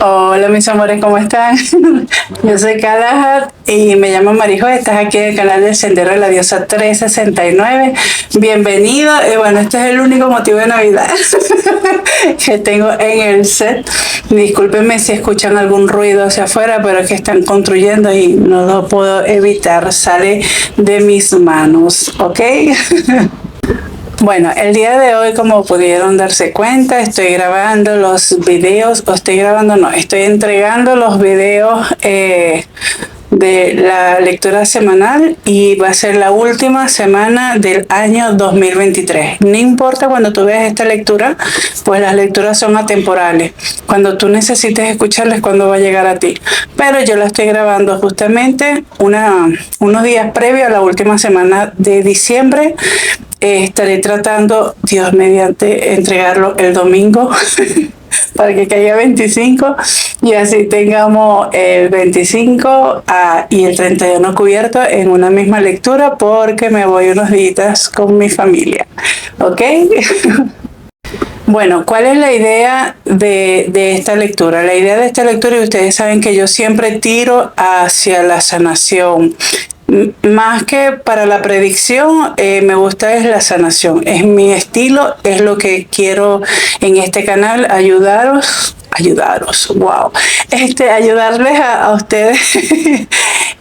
Hola mis amores, ¿cómo están? Yo soy Kalahar y me llamo Marijo. Estás aquí en el canal del Sendero de la Diosa 369. Bienvenido. Bueno, este es el único motivo de Navidad que tengo en el set. Discúlpenme si escuchan algún ruido hacia afuera, pero es que están construyendo y no lo puedo evitar. Sale de mis manos, ¿ok? Bueno, el día de hoy, como pudieron darse cuenta, estoy grabando los videos, o estoy grabando, no, estoy entregando los videos de la lectura semanal y va a ser la última semana del año 2023. No importa cuando tú veas esta lectura, pues las lecturas son atemporales. Cuando tú necesites escucharlas, cuando va a llegar a ti. Pero yo la estoy grabando justamente unos días previo a la última semana de diciembre. Estaré tratando, Dios mediante, entregarlo el domingo para que caiga 25 y así tengamos el 25 y el 31 cubierto en una misma lectura, porque me voy unos días con mi familia, ¿ok? Bueno, ¿cuál es la idea de esta lectura? La idea de esta lectura, y ustedes saben que yo siempre tiro hacia la sanación. Más que para la predicción, me gusta es la sanación. Es mi estilo, es lo que quiero en este canal, ayudaros, wow. Ayudarles a ustedes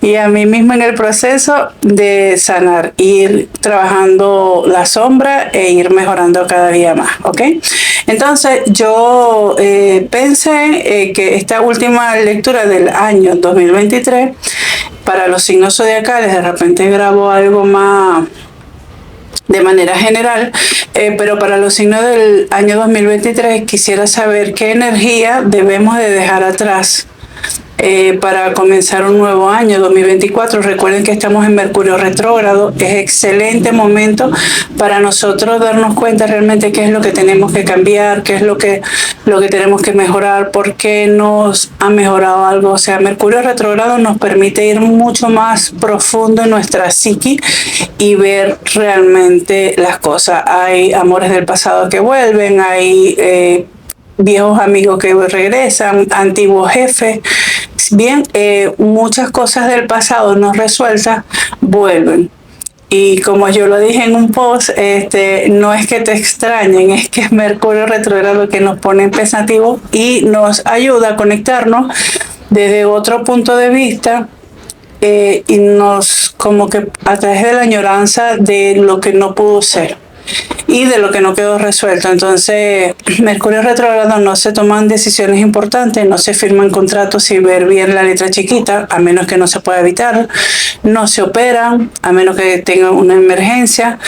y a mí mismo en el proceso de sanar, ir trabajando la sombra e ir mejorando cada día más, ¿ok? Entonces yo pensé que esta última lectura del año 2023 para los signos zodiacales, de repente grabo algo más de manera general, pero para los signos del año 2023 quisiera saber qué energía debemos de dejar atrás para comenzar un nuevo año 2024. Recuerden que estamos en Mercurio retrógrado. Es excelente momento para nosotros darnos cuenta realmente qué es lo que tenemos que cambiar, qué es lo que tenemos que mejorar, por qué nos ha mejorado algo. O sea, Mercurio retrógrado nos permite ir mucho más profundo en nuestra psiqui y ver realmente las cosas. Hay amores del pasado que vuelven, hay viejos amigos que regresan, antiguos jefes. Bien, muchas cosas del pasado no resueltas vuelven. Y como yo lo dije en un post, no es que te extrañen, es que es Mercurio retrógrado que nos pone pensativos y nos ayuda a conectarnos desde otro punto de vista, y nos, como que a través de la añoranza de lo que no pudo ser y de lo que no quedó resuelto. Entonces, Mercurio retrógrado, no se toman decisiones importantes, no se firman contratos sin ver bien la letra chiquita, a menos que no se pueda evitar, no se operan, a menos que tengan una emergencia.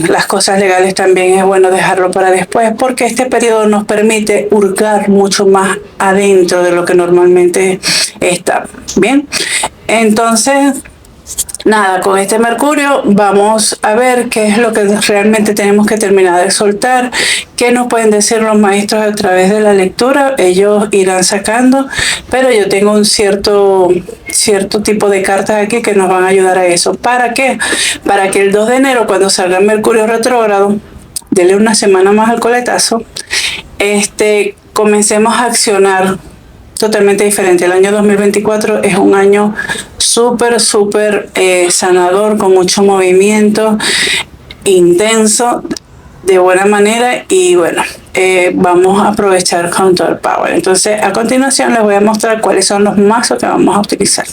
Las cosas legales también es bueno dejarlo para después, porque este periodo nos permite hurgar mucho más adentro de lo que normalmente está. Bien, entonces, nada, con este Mercurio vamos a ver qué es lo que realmente tenemos que terminar de soltar, qué nos pueden decir los maestros a través de la lectura. Ellos irán sacando, pero yo tengo un cierto tipo de cartas aquí que nos van a ayudar a eso. ¿Para qué? Para que el 2 de enero, cuando salga Mercurio retrógrado, dele una semana más al coletazo, comencemos a accionar totalmente diferente. El año 2024 es un año súper sanador, con mucho movimiento, intenso, de buena manera, y bueno, vamos a aprovechar con todo el power. Entonces, a continuación les voy a mostrar cuáles son los mazos que vamos a utilizar.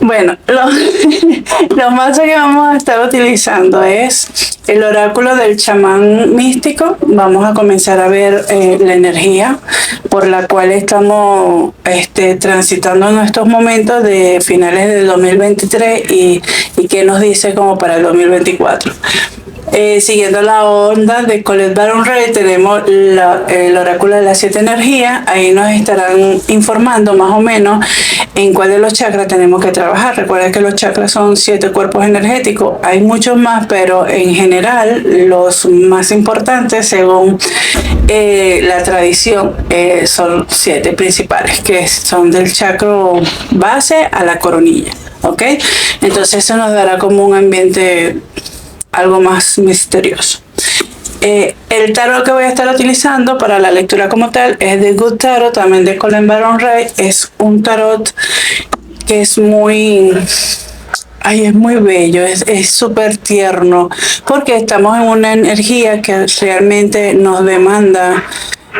Bueno, los mazos que vamos a estar utilizando es el oráculo del chamán místico. Vamos a comenzar a ver la energía por la cual estamos transitando en estos momentos de finales del 2023 y qué nos dice como para el 2024. Siguiendo la onda de Colette Baron Reid, tenemos el oráculo de las 7 energías. Ahí nos estarán informando más o menos en cuál de los chakras tenemos que trabajar. Recuerden que los chakras son 7 cuerpos energéticos. Hay muchos más, pero en general los más importantes, según la tradición, son 7 principales, que son del chakra base a la coronilla, ¿ok? Entonces eso nos dará como un ambiente algo más misterioso. El tarot que voy a estar utilizando para la lectura como tal es de Good Tarot, también de Colin Baron Ray. Es un tarot que es muy... Ay, es muy bello, es súper tierno, porque estamos en una energía que realmente nos demanda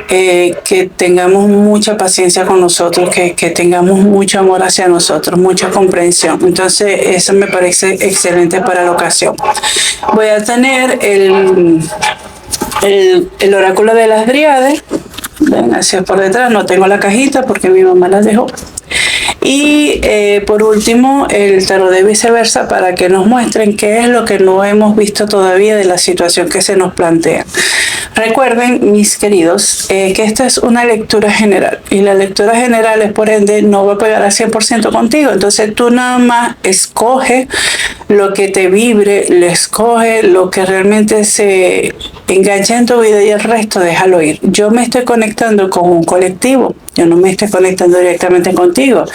que tengamos mucha paciencia con nosotros, que tengamos mucho amor hacia nosotros, mucha comprensión. Entonces, eso me parece excelente para la ocasión. Voy a tener el oráculo de las Dríades. Ven hacia por detrás, no tengo la cajita porque mi mamá la dejó. Y por último, el tarot de viceversa, para que nos muestren qué es lo que no hemos visto todavía de la situación que se nos plantea. Recuerden, mis queridos, que esta es una lectura general, y la lectura general es, por ende, no va a pegar al 100% contigo. Entonces tú nada más escoge lo que te vibre, le escoge lo que realmente se engancha en tu vida, y el resto déjalo ir. Yo me estoy conectando con un colectivo, yo no me estoy conectando directamente contigo.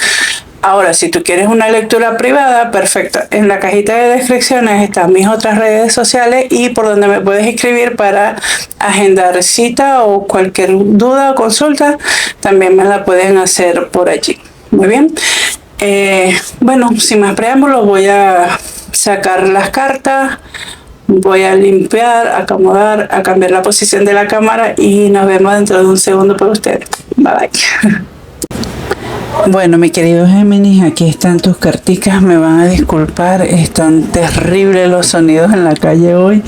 Ahora, si tú quieres una lectura privada, perfecto. En la cajita de descripciones están mis otras redes sociales y por donde me puedes escribir para agendar cita o cualquier duda o consulta, también me la pueden hacer por allí. Muy bien. Bueno, sin más preámbulos, voy a sacar las cartas, voy a limpiar, acomodar, a cambiar la posición de la cámara y nos vemos dentro de un segundo por ustedes. Bye bye. Bueno, mi querido Géminis, aquí están tus carticas. Me van a disculpar, están terribles los sonidos en la calle hoy,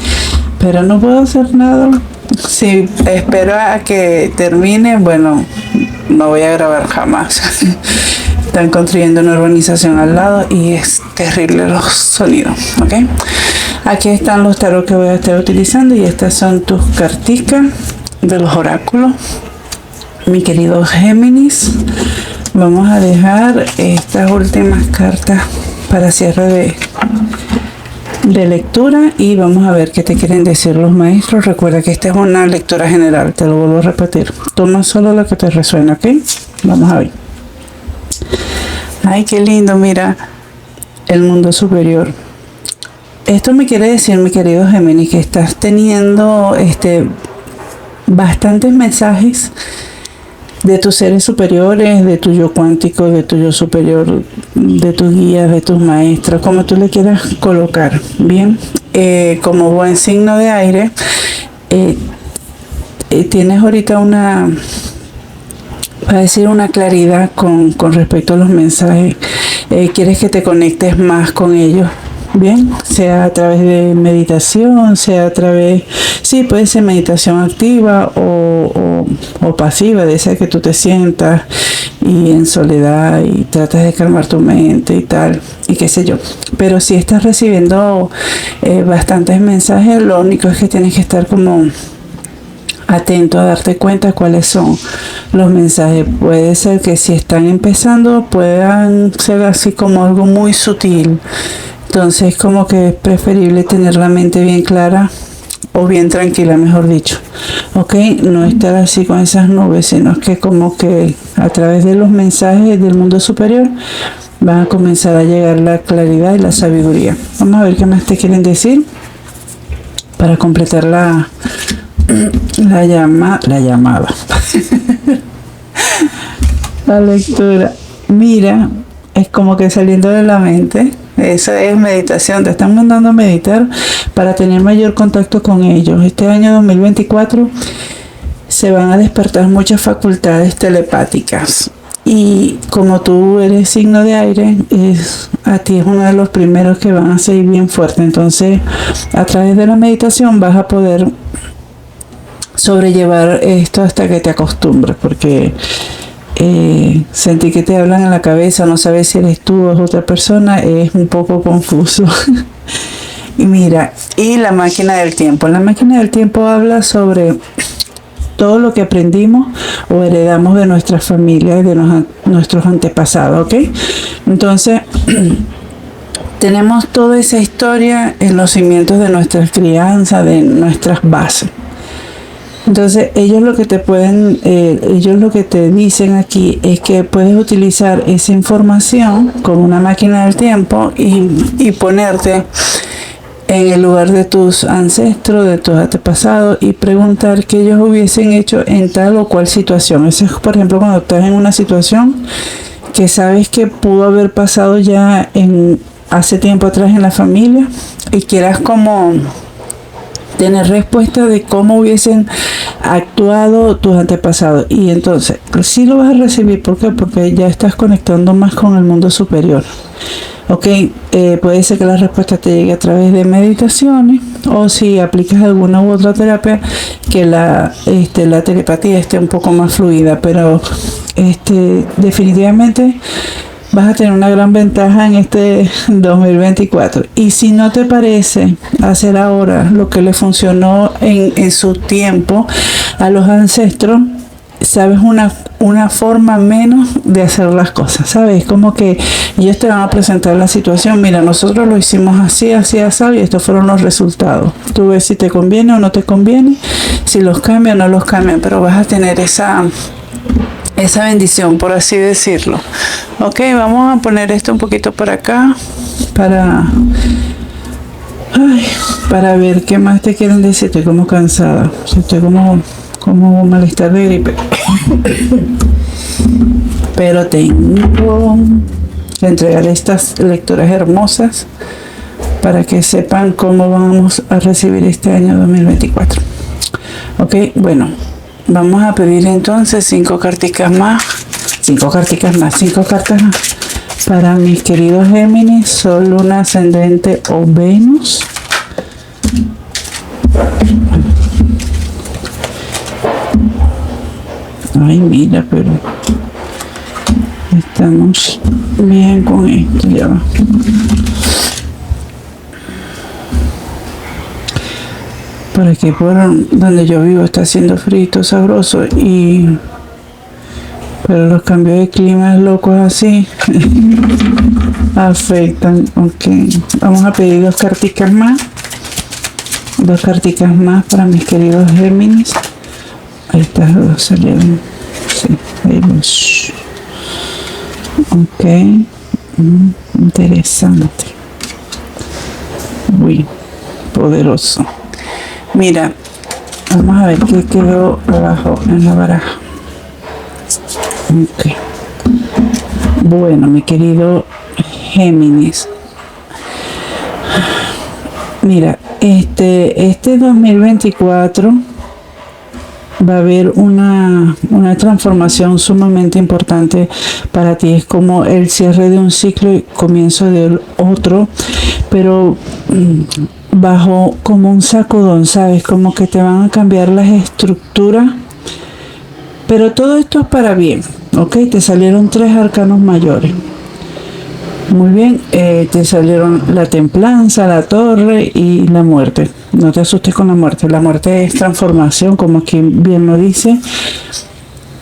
pero no puedo hacer nada. Si espero a que termine, bueno, no voy a grabar jamás. Están construyendo una urbanización al lado y es terrible los sonidos, ¿ok? Aquí están los tarot que voy a estar utilizando y estas son tus carticas de los oráculos. Mi querido Géminis, vamos a dejar estas últimas cartas para cierre de lectura y vamos a ver qué te quieren decir los maestros. Recuerda que esta es una lectura general, te lo vuelvo a repetir. Toma solo lo que te resuena, ¿ok? Vamos a ver. Ay, qué lindo, mira, el mundo superior. Esto me quiere decir, mi querido Géminis, que estás teniendo bastantes mensajes de tus seres superiores, de tu yo cuántico, de tu yo superior, de tus guías, de tus maestros, como tú le quieras colocar. Bien, como buen signo de aire, tienes ahorita una claridad con respecto a los mensajes. Quieres que te conectes más con ellos. Bien, sea a través de meditación, sea a través, sí, puede ser meditación activa o pasiva, de esa que tú te sientas y en soledad y tratas de calmar tu mente y tal, y qué sé yo. Pero si estás recibiendo bastantes mensajes, lo único es que tienes que estar como atento a darte cuenta cuáles son los mensajes. Puede ser que si están empezando puedan ser así como algo muy sutil. Entonces, como que es preferible tener la mente bien clara o bien tranquila, mejor dicho. ¿Ok? No estar así con esas nubes, sino que como que a través de los mensajes del mundo superior van a comenzar a llegar la claridad y la sabiduría. Vamos a ver qué más te quieren decir para completar la llamada. La lectura. Mira, es como que saliendo de la mente. Esa es meditación, te están mandando a meditar para tener mayor contacto con ellos. Este año 2024 se van a despertar muchas facultades telepáticas y como tú eres signo de aire, a ti es uno de los primeros que van a seguir bien fuerte. Entonces, a través de la meditación vas a poder sobrellevar esto hasta que te acostumbres, porque sentir que te hablan en la cabeza, no sabes si eres tú o es otra persona, es un poco confuso. Y mira, y la máquina del tiempo. La máquina del tiempo habla sobre todo lo que aprendimos o heredamos de nuestras familias y de nuestros antepasados, ¿ok? Entonces, tenemos toda esa historia en los cimientos de nuestras crianzas, de nuestras bases. Entonces ellos lo que te dicen aquí es que puedes utilizar esa información con una máquina del tiempo y ponerte en el lugar de tus ancestros, de tus antepasados, y preguntar qué ellos hubiesen hecho en tal o cual situación. Eso es, por ejemplo, cuando estás en una situación que sabes que pudo haber pasado ya hace tiempo atrás en la familia y quieras como tener respuesta de cómo hubiesen actuado tus antepasados. Y entonces, sí lo vas a recibir. ¿Por qué? Porque ya estás conectando más con el mundo superior. Ok, puede ser que la respuesta te llegue a través de meditaciones, o si aplicas alguna u otra terapia, que la telepatía esté un poco más fluida, pero definitivamente vas a tener una gran ventaja en este 2024. Y si no te parece hacer ahora lo que le funcionó en su tiempo a los ancestros, sabes una forma menos de hacer las cosas, ¿sabes? Como que ellos te van a presentar la situación, mira, nosotros lo hicimos así, así, así, y estos fueron los resultados. Tú ves si te conviene o no te conviene, si los cambian o no los cambian, pero vas a tener esa bendición, por así decirlo. Ok, vamos a poner esto un poquito por acá para ver qué más te quieren decir. Estoy como cansada, estoy como malestar de gripe. Pero tengo que entregar estas lecturas hermosas para que sepan cómo vamos a recibir este año 2024. Ok, bueno, vamos a pedir entonces 5 cartas más para mis queridos Géminis, Sol, Luna, Ascendente o Venus. Ay, mira, pero estamos bien con esto, ya va. Por aquí, por donde yo vivo, está haciendo frío, sabroso, pero los cambios de clima locos así afectan. Ok, vamos a pedir 2 carticas más. 2 carticas más para mis queridos Géminis. Ahí estas 2 salieron. Sí, ahí vamos. Ok. Interesante. Muy poderoso. Mira, vamos a ver qué quedó abajo en la baraja. Ok. Bueno, mi querido Géminis. Mira, este 2024 va a haber una transformación sumamente importante para ti. Es como el cierre de un ciclo y comienzo de otro, pero bajo como un sacudón, ¿sabes? Como que te van a cambiar las estructuras, pero todo esto es para bien, ¿ok? Te salieron 3 arcanos mayores. Muy bien, te salieron la templanza, la torre y la muerte. No te asustes con la muerte. La muerte es transformación, como aquí bien lo dice.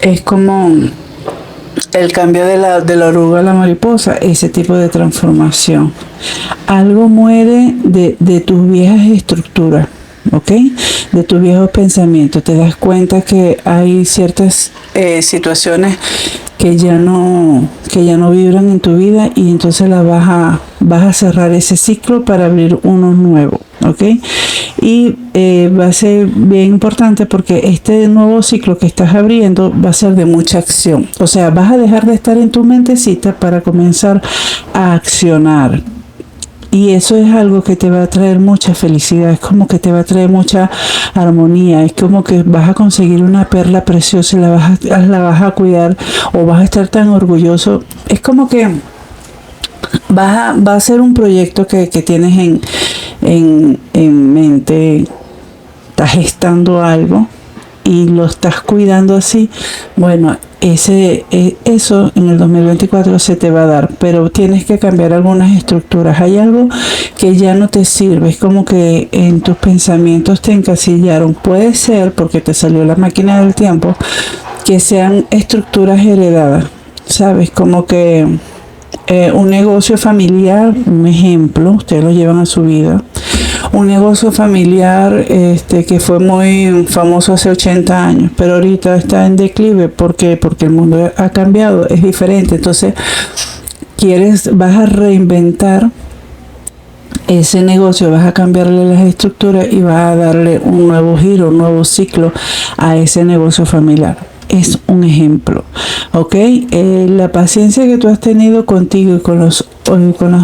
Es como el cambio de la oruga a la mariposa, ese tipo de transformación. Algo muere de tus viejas estructuras, ¿ok? De tus viejos pensamientos. Te das cuenta que hay ciertas situaciones que ya no vibran en tu vida, y entonces vas a cerrar ese ciclo para abrir uno nuevo, ¿ok? Y va a ser bien importante porque este nuevo ciclo que estás abriendo va a ser de mucha acción. O sea, vas a dejar de estar en tu mentecita para comenzar a accionar. Y eso es algo que te va a traer mucha felicidad, es como que te va a traer mucha armonía, es como que vas a conseguir una perla preciosa y la vas a cuidar, o vas a estar tan orgulloso. Es como que va a ser un proyecto que tienes en mente, estás gestando algo y lo estás cuidando así. Bueno, eso en el 2024 se te va a dar, pero tienes que cambiar algunas estructuras. Hay algo que ya no te sirve, es como que en tus pensamientos te encasillaron. Puede ser, porque te salió la máquina del tiempo, que sean estructuras heredadas, ¿sabes? Como que un negocio familiar, un ejemplo, ustedes lo llevan a su vida. Un negocio familiar que fue muy famoso hace 80 años, pero ahorita está en declive. ¿Por qué? Porque el mundo ha cambiado, es diferente. Entonces, vas a reinventar ese negocio vas a cambiarle las estructuras y vas a darle un nuevo giro, un nuevo ciclo a ese negocio familiar. Es un ejemplo, ¿ok? La paciencia que tú has tenido contigo y con las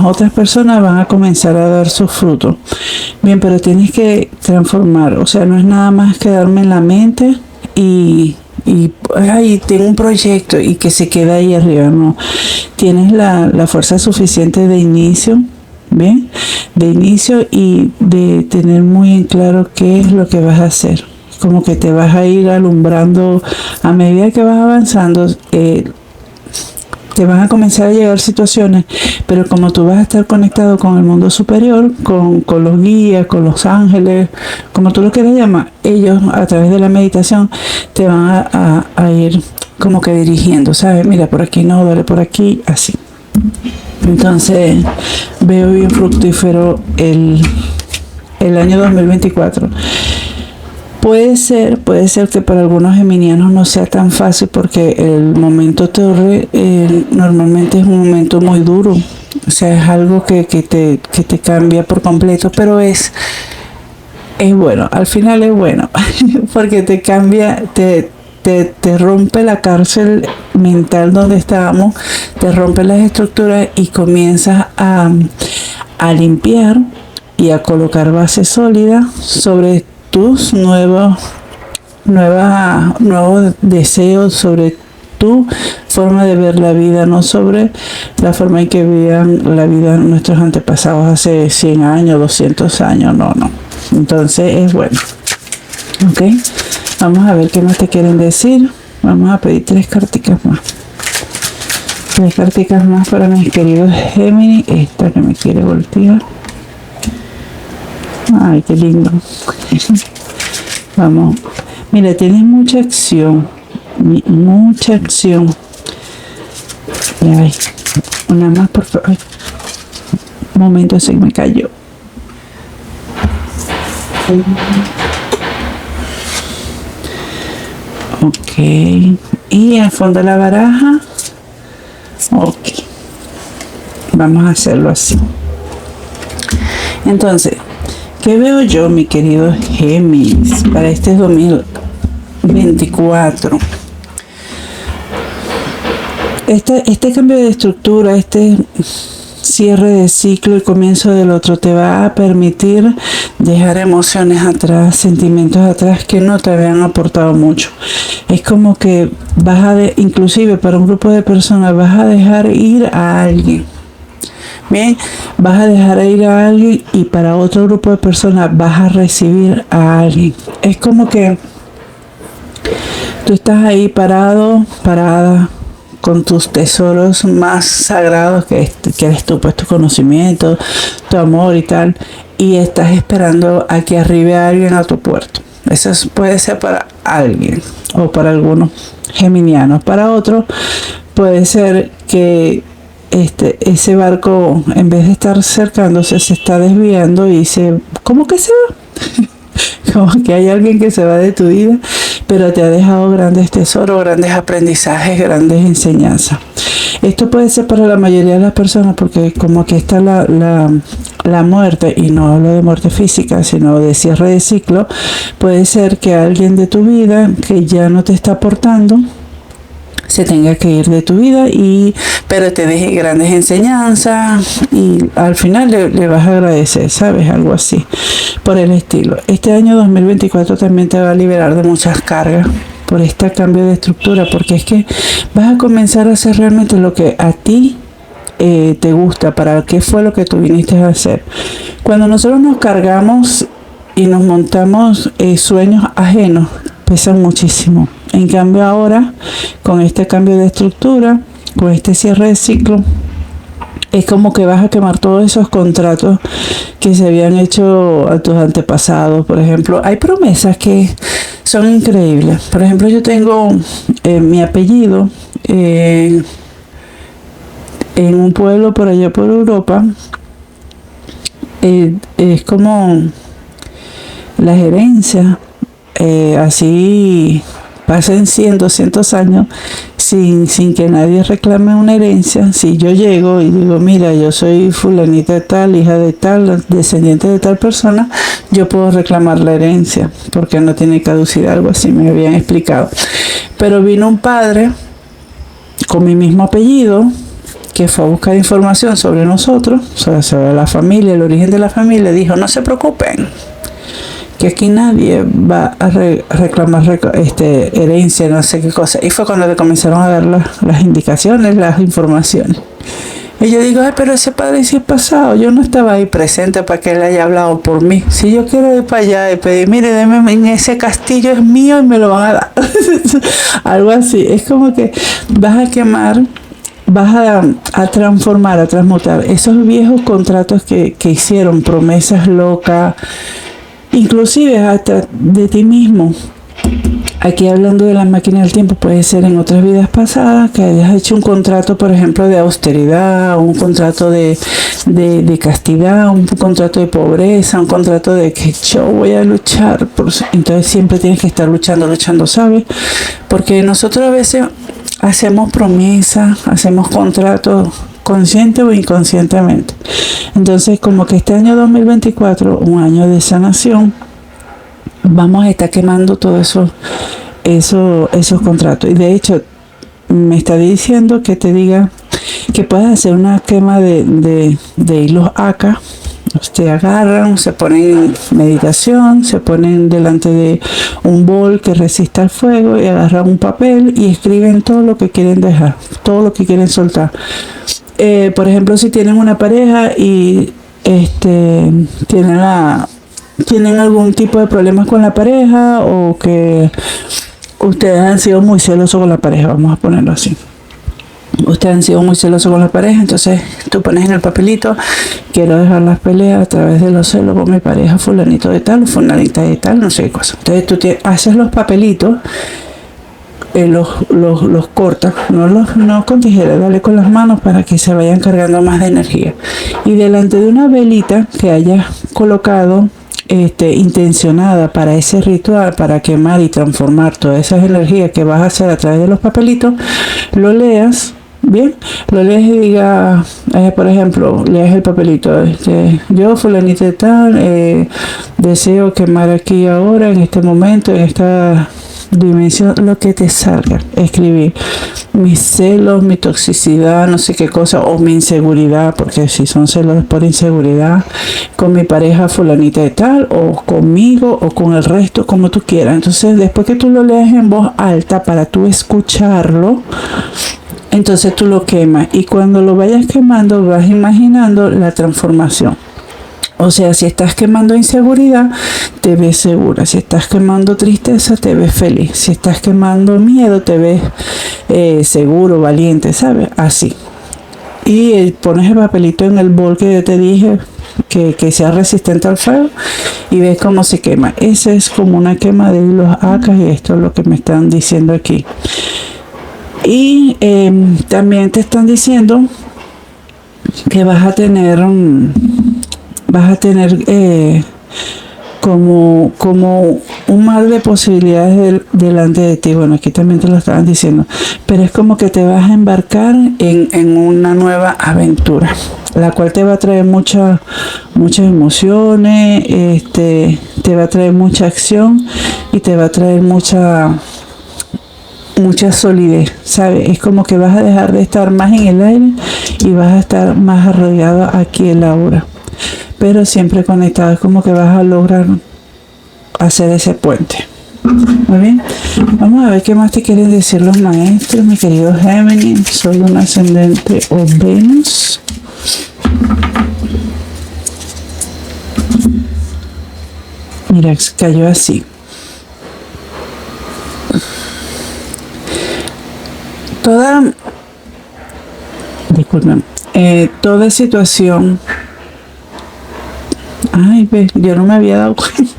otras personas van a comenzar a dar sus frutos. Bien, pero tienes que transformar, o sea, no es nada más quedarme en la mente y ay, tengo un proyecto y que se queda ahí arriba, no. Tienes la fuerza suficiente de inicio, ¿bien? De inicio y de tener muy en claro qué es lo que vas a hacer. Como que te vas a ir alumbrando a medida que vas avanzando. Te van a comenzar a llegar situaciones, pero como tú vas a estar conectado con el mundo superior, con los guías, con los ángeles, como tú lo quieras llamar, ellos a través de la meditación te van a ir como que dirigiendo, ¿sabes? Mira, por aquí no, dale por aquí, así. Entonces veo bien fructífero el año 2024. Puede ser que para algunos geminianos no sea tan fácil porque el momento Torre normalmente es un momento muy duro. O sea, es algo que te cambia por completo, pero es bueno. Al final es bueno porque te cambia, te rompe la cárcel mental donde estábamos, te rompe las estructuras y comienzas a limpiar y a colocar base sólida sobre tus nuevos deseos, sobre tu forma de ver la vida, no sobre la forma en que vivían la vida nuestros antepasados hace 100 años, 200 años, no. Entonces es bueno. Ok, vamos a ver qué más te quieren decir. Vamos a pedir 3 carticas más. 3 carticas más para mis queridos Géminis. Esta que me quiere voltear. Ay, qué lindo. Vamos. Mira, tienes mucha acción. Mucha acción. Ay, una más, por favor. Ay, un momento, se me cayó. Ok. Y al fondo de la baraja. Ok. Vamos a hacerlo así. Entonces, ¿qué veo yo, mi querido Géminis, para este 2024? Este cambio de estructura, este cierre de ciclo y comienzo del otro te va a permitir dejar emociones atrás, sentimientos atrás que no te habían aportado mucho. Es como que inclusive para un grupo de personas vas a dejar ir a alguien. Bien, vas a dejar ir a alguien y para otro grupo de personas vas a recibir a alguien. Es como que tú estás ahí parada, con tus tesoros más sagrados que eres tú, pues tu conocimiento, tu amor y tal, y estás esperando a que arribe alguien a tu puerto. Eso puede ser para alguien o para algunos geminianos. Para otros puede ser que ese barco, en vez de estar acercándose, se está desviando y ¿cómo que se va? Como que hay alguien que se va de tu vida, pero te ha dejado grandes tesoros, grandes aprendizajes, grandes enseñanzas. Esto puede ser para la mayoría de las personas porque como aquí está la muerte, y no hablo de muerte física, sino de cierre de ciclo, puede ser que alguien de tu vida que ya no te está aportando se tenga que ir de tu vida, pero te deje grandes enseñanzas y al final le vas a agradecer, ¿sabes? Algo así, por el estilo. Este año 2024 también te va a liberar de muchas cargas por este cambio de estructura, porque es que vas a comenzar a hacer realmente lo que a ti te gusta, para qué fue lo que tú viniste a hacer. Cuando nosotros nos cargamos y nos montamos sueños ajenos, pesan muchísimo. En cambio ahora, con este cambio de estructura, con este cierre de ciclo, es como que vas a quemar todos esos contratos que se habían hecho a tus antepasados. Por ejemplo, hay promesas que son increíbles. Por ejemplo, yo tengo mi apellido en un pueblo por allá por Europa. Es como las herencias, así pasen 100, 200 años, sin que nadie reclame una herencia. Si yo llego y digo, mira, yo soy fulanita de tal, hija de tal, descendiente de tal persona, yo puedo reclamar la herencia, porque no tiene caducidad, algo así me habían explicado. Pero vino un padre con mi mismo apellido, que fue a buscar información sobre nosotros, sobre la familia, el origen de la familia, dijo, no se preocupen, que aquí nadie va a reclamar herencia, no sé qué cosa. Y fue cuando le comenzaron a dar las indicaciones, las informaciones. Y yo digo, ay, pero ese padre sí es pasado, yo no estaba ahí presente para que él haya hablado por mí. Si yo quiero ir para allá y pedir, mire, deme en ese castillo, es mío y me lo van a dar. Algo así, es como que vas a quemar, vas a transformar, a transmutar esos viejos contratos que hicieron, promesas locas, inclusive hasta de ti mismo. Aquí hablando de la máquina del tiempo, puede ser en otras vidas pasadas que hayas hecho un contrato, por ejemplo, de austeridad, un contrato de castidad, un contrato de pobreza, un contrato de que yo voy a luchar. Entonces siempre tienes que estar luchando, ¿sabes? Porque nosotros a veces hacemos promesas, hacemos contratos consciente o inconscientemente. Entonces, como que este año 2024, un año de sanación, vamos a estar quemando todos esos contratos. Y de hecho, me está diciendo que te diga que puedes hacer una quema de hilos acá. Se agarran, se ponen en meditación, se ponen delante de un bol que resista el fuego y agarran un papel y escriben todo lo que quieren dejar, todo lo que quieren soltar. Por ejemplo, si tienen una pareja y tienen algún tipo de problemas con la pareja, o que ustedes han sido muy celosos con la pareja, vamos a ponerlo así. Ustedes han sido muy celosos con la pareja, entonces tú pones en el papelito, quiero dejar las peleas a través de los celos con mi pareja fulanito de tal, fulanita de tal, no sé qué cosa. Entonces tú haces los papelitos, los cortas, no con tijeras, dale con las manos para que se vayan cargando más de energía. Y delante de una velita que hayas colocado, intencionada para ese ritual, para quemar y transformar todas esas energías que vas a hacer a través de los papelitos, lo leas. Bien, lo lees y diga, por ejemplo, lees el papelito, yo fulanita de tal, deseo quemar aquí ahora, en este momento, en esta dimensión, lo que te salga, escribir mis celos, mi toxicidad, no sé qué cosa, o mi inseguridad, porque si son celos es por inseguridad, con mi pareja fulanita de tal, o conmigo, o con el resto, como tú quieras. Entonces, después que tú lo leas en voz alta para tú escucharlo, entonces tú lo quemas, y cuando lo vayas quemando vas imaginando la transformación. O sea, si estás quemando inseguridad, te ves segura. Si estás quemando tristeza, te ves feliz. Si estás quemando miedo, te ves seguro, valiente, ¿sabes? Así. Y pones el papelito en el bol que yo te dije, que sea resistente al fuego, y ves cómo se quema. Esa es como una quema de hilos acá, y esto es lo que me están diciendo aquí. Y también te están diciendo que vas a tener como un mar de posibilidades delante de ti. Bueno, aquí también te lo estaban diciendo, pero es como que te vas a embarcar en una nueva aventura, la cual te va a traer muchas emociones, te va a traer mucha acción, y te va a traer mucha solidez, ¿sabes? Es como que vas a dejar de estar más en el aire y vas a estar más arraigado aquí en la ahora, pero siempre conectado. Es como que vas a lograr hacer ese puente. Muy bien, vamos a ver qué más te quieren decir los maestros, mi querido Géminis. Soy un ascendente o Venus. Mira, cayó así. Toda situación. Ay, yo no me había dado cuenta.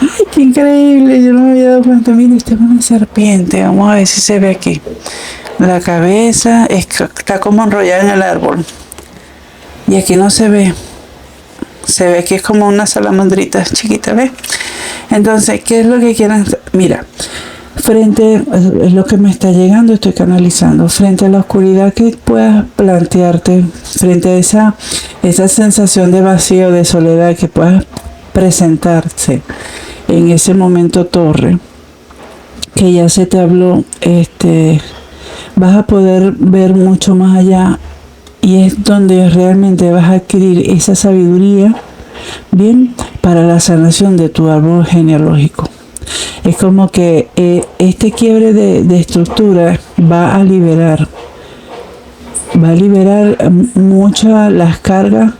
Ay, qué increíble, yo no me había dado cuenta. Mira, esta es una serpiente. Vamos a ver si se ve aquí. La cabeza está como enrollada en el árbol. Y aquí no se ve. Se ve que es como una salamandrita chiquita, ¿ves? Entonces, ¿qué es lo que quieren hacer? Mira, frente, es lo que me está llegando, estoy canalizando, frente a la oscuridad que puedas plantearte, frente a esa sensación de vacío, de soledad que puedas presentarse en ese momento torre, que ya se te habló, vas a poder ver mucho más allá, y es donde realmente vas a adquirir esa sabiduría, bien, para la sanación de tu árbol genealógico. Es como que este quiebre de estructura va a liberar muchas las cargas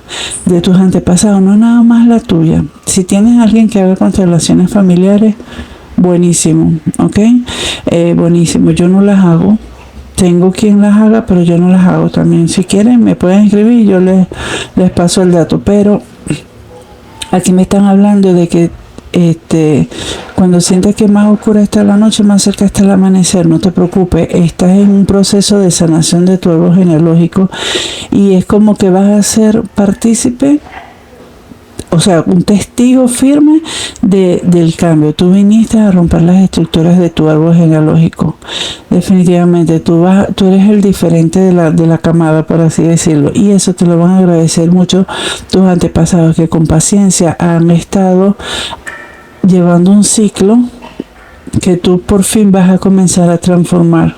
de tus antepasados, no nada más la tuya. Si tienes alguien que haga constelaciones familiares, buenísimo, ¿ok? Buenísimo, yo no las hago. Tengo quien las haga, pero yo no las hago también. Si quieren, me pueden escribir y yo les paso el dato. Pero aquí me están hablando de que cuando sientes que más oscura está la noche, más cerca está el amanecer. No te preocupes, estás en un proceso de sanación de tu árbol genealógico y es como que vas a ser partícipe, o sea, un testigo firme del cambio. Tú viniste a romper las estructuras de tu árbol genealógico. Definitivamente, tú eres el diferente de la camada, por así decirlo. Y eso te lo van a agradecer mucho tus antepasados, que con paciencia han estado llevando un ciclo que tú por fin vas a comenzar a transformar.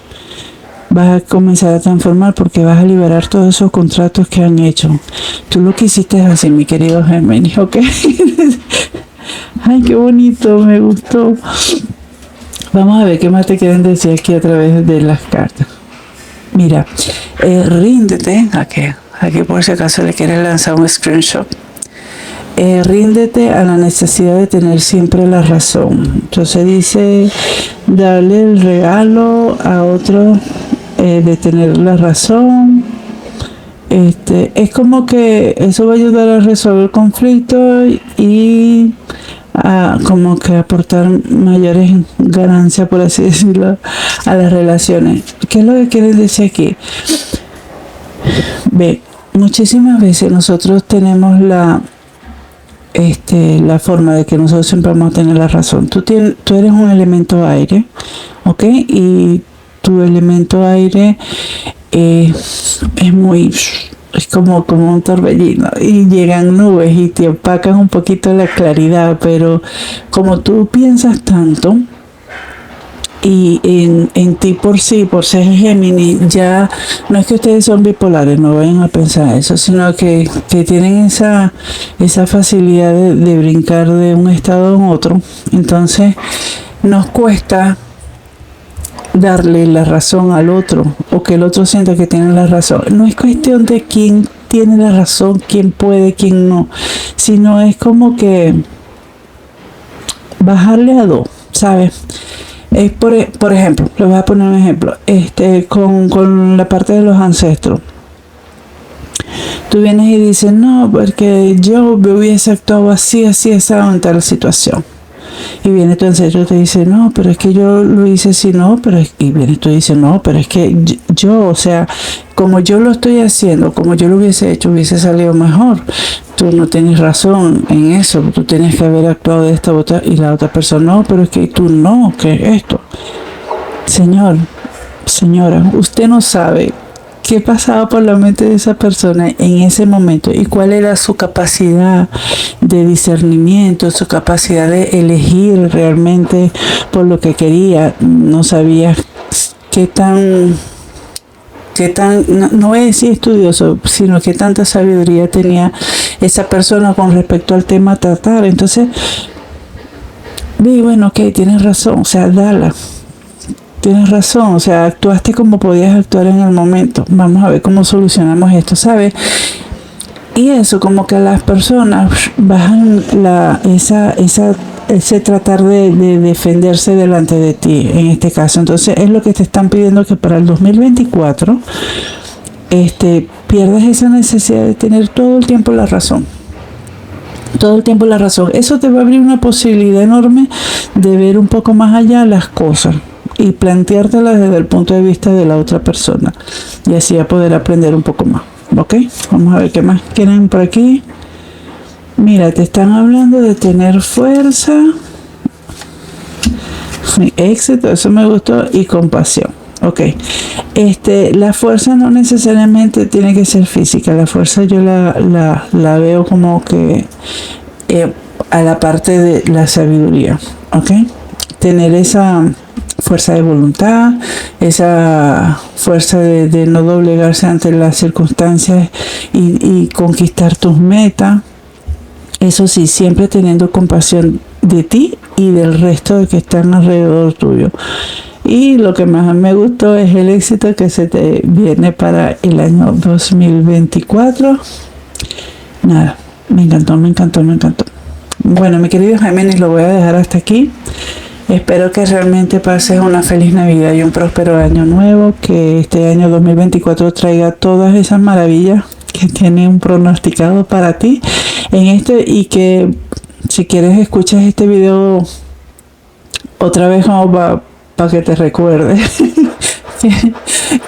Vas a comenzar a transformar porque vas a liberar todos esos contratos que han hecho. Tú lo que hiciste es así, mi querido Géminis, ¿ok? Ay, qué bonito, me gustó. Vamos a ver qué más te quieren decir aquí a través de las cartas. Mira, ríndete, aquí por si acaso le quieres lanzar un screenshot. Ríndete a la necesidad de tener siempre la razón. Entonces dice, darle el regalo a otro de tener la razón. Es como que eso va a ayudar a resolver el conflicto y a como que aportar mayores ganancias, por así decirlo, a las relaciones. ¿Qué es lo que quieren decir aquí? Ve, muchísimas veces nosotros tenemos la forma de que nosotros siempre vamos a tener la razón. Tú eres un elemento aire, ¿ok? Y tu elemento aire es como un torbellino y llegan nubes y te opacan un poquito la claridad, pero como tú piensas tanto y en ti por ser Géminis, ya no es que ustedes son bipolares, no vayan a pensar eso, sino que tienen esa facilidad de brincar de un estado a otro. Entonces nos cuesta darle la razón al otro o que el otro sienta que tiene la razón. No es cuestión de quién tiene la razón, quién puede, quién no, sino es como que bajarle a dos, ¿sabes? Por ejemplo, le voy a poner un ejemplo, con la parte de los ancestros. Tú vienes y dices, no, porque yo me hubiese actuado así, en tal situación. Y viene tu ancestro y te dice, no, pero es que yo lo hice así, no, y viene tú y dices, no, pero es que yo, o sea, como yo lo estoy haciendo, como yo lo hubiese hecho, hubiese salido mejor. Tú no tienes razón en eso, tú tienes que haber actuado de esta otra, y la otra persona, no, pero es que tú no, ¿qué es esto? Señor, señora, usted no sabe qué pasaba por la mente de esa persona en ese momento y cuál era su capacidad de discernimiento, su capacidad de elegir realmente por lo que quería. No sabía qué tan no voy a decir estudioso, sino que tanta sabiduría tenía esa persona con respecto al tema a tratar. Entonces, bueno, ok, tienes razón, o sea, dala. Tienes razón, o sea, actuaste como podías actuar en el momento. Vamos a ver cómo solucionamos esto, ¿sabes? Y eso, como que las personas bajan ese tratar de defenderse delante de ti, en este caso. Entonces, es lo que te están pidiendo, que para el 2024 pierdas esa necesidad de tener todo el tiempo la razón. Todo el tiempo la razón. Eso te va a abrir una posibilidad enorme de ver un poco más allá las cosas y planteártelas desde el punto de vista de la otra persona, y así a poder aprender un poco más. ¿Ok? Vamos a ver qué más quieren por aquí. Mira, te están hablando de tener fuerza, Éxito, eso me gustó, y compasión. Ok, la fuerza no necesariamente tiene que ser física. La fuerza yo la veo como que a la parte de la sabiduría. Ok, tener esa fuerza de voluntad, esa fuerza de no doblegarse ante las circunstancias y conquistar tus metas. Eso sí, siempre teniendo compasión de ti y del resto de que están alrededor tuyo. Y lo que más me gustó es el éxito que se te viene para el año 2024. Nada, me encantó. Bueno, mi querido Géminis, lo voy a dejar hasta aquí. Espero que realmente pases una feliz Navidad y un próspero año nuevo. Que este año 2024 traiga todas esas maravillas que tiene un pronosticado para ti y que si quieres escuchas este video otra vez como para que te recuerde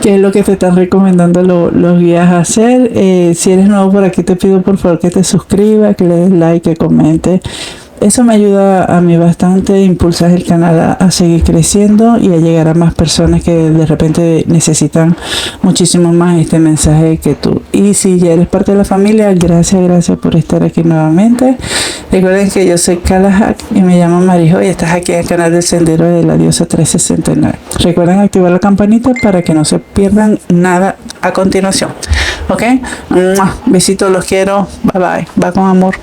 que es lo que te están recomendando los guías a hacer. Si eres nuevo por aquí, te pido por favor que te suscribas, que le des like, que comentes. Eso me ayuda a mí bastante, impulsar el canal a seguir creciendo y a llegar a más personas que de repente necesitan muchísimo más este mensaje que tú. Y si ya eres parte de la familia, gracias por estar aquí nuevamente. Recuerden que yo soy Kalahak y me llamo Marijo y estás aquí en el canal del Sendero de la Diosa 369. Recuerden activar la campanita para que no se pierdan nada a continuación. ¿Ok? Besitos, los quiero. Bye bye. Va con amor.